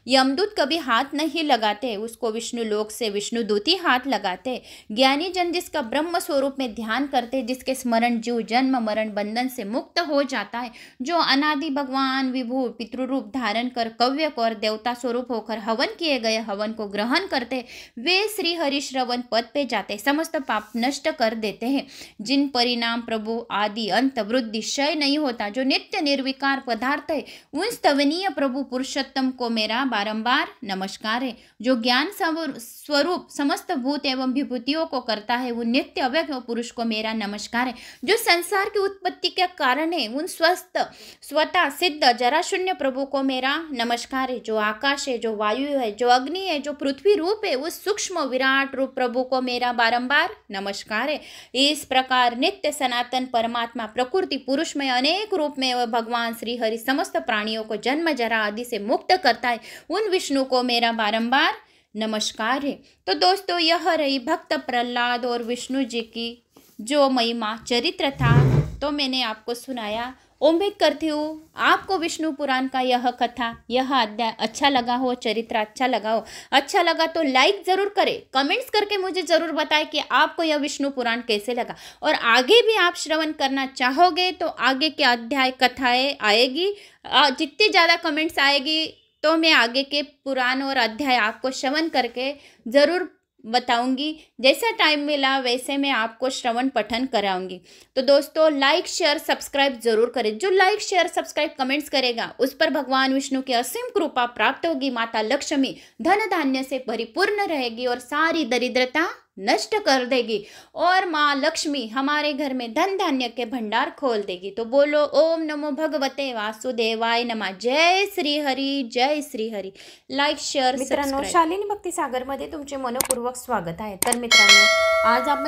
यमदूत कभी हाथ नहीं लगाते, उसको विष्णु लोक से विष्णुदूत ही हाथ लगाते। ज्ञानी जन जिसका ब्रह्म स्वरूप में ध्यान करते, जिसके स्मरण जीव जन्म मरण बंधन से मुक्त हो जाता है, जो अनादि भगवान विभु पितृरूप धारण कर कव्यक और देवता स्वरूप होकर हवन किए गए हवन को ग्रहण करते, वे श्री हरि श्रवण पद पे जाते, समस्त पाप नष्ट कर देते हैं। जिन परिणाम प्रभु आदि अंत वृद्धि क्षय नहीं होता, जो नित्य निर्विकार पदार्थ है, उन स्तवनीय प्रभु पुरुषोत्तम को मेरा बारंबार नमस्कार है। जो ज्ञान स्वरूप समस्त भूत एवं विभूतियों को करता है, वो नित्य अव्यक्त पुरुष को मेरा नमस्कार है। जो संसार की उत्पत्ति के कारण है, उन स्वस्थ स्वतः सिद्ध जराशून्य प्रभु को मेरा नमस्कार है। जो आकाश है, जो वायु है, जो अग्नि है, जो पृथ्वी रूप है, उस सूक्ष्म विराट रूप प्रभु को मेरा बारंबार नमस्कार है। इस प्रकार नित्य सनातन परमात्मा प्रकृति पुरुष में अनेक रूप में वह भगवान श्री हरि समस्त प्राणियों को जन्म जरा आदि से मुक्त करता है, उन विष्णु को मेरा बारंबार नमस्कार है। तो दोस्तों, यह रही भक्त प्रहलाद और विष्णु जी की जो महिमा चरित्र था, तो मैंने आपको सुनाया। उम्मीद करती हूँ आपको विष्णु पुराण का यह कथा, यह अध्याय अच्छा लगा हो, चरित्र अच्छा लगा हो। अच्छा लगा तो लाइक ज़रूर करें, कमेंट्स करके मुझे ज़रूर बताएं कि आपको यह विष्णु पुराण कैसे लगा। और आगे भी आप श्रवण करना चाहोगे तो आगे के अध्याय कथाएँ आएगी। जितनी ज़्यादा कमेंट्स आएगी तो मैं आगे के पुराण और अध्याय आपको श्रवण करके ज़रूर बताऊंगी। जैसा टाइम मिला वैसे मैं आपको श्रवण पठन कराऊंगी। तो दोस्तों, लाइक शेयर सब्सक्राइब जरूर करें। जो लाइक शेयर सब्सक्राइब कमेंट्स करेगा उस पर भगवान विष्णु की असीम कृपा प्राप्त होगी। माता लक्ष्मी धन धान्य से परिपूर्ण रहेगी और सारी दरिद्रता नष्ट कर देगी, और माँ लक्ष्मी हमारे घर में धन धान्य के भंडार खोल देगी। तो बोलो ओम नमो भगवते वासुदेवाय नमः। जय श्री हरी, जय श्री हरी। लाईक शेअर मित्रांनो, शालिनी भक्ती सागर मध्ये तुमचे मनपूर्वक स्वागत आहे। तर मित्रांनो, आज आपण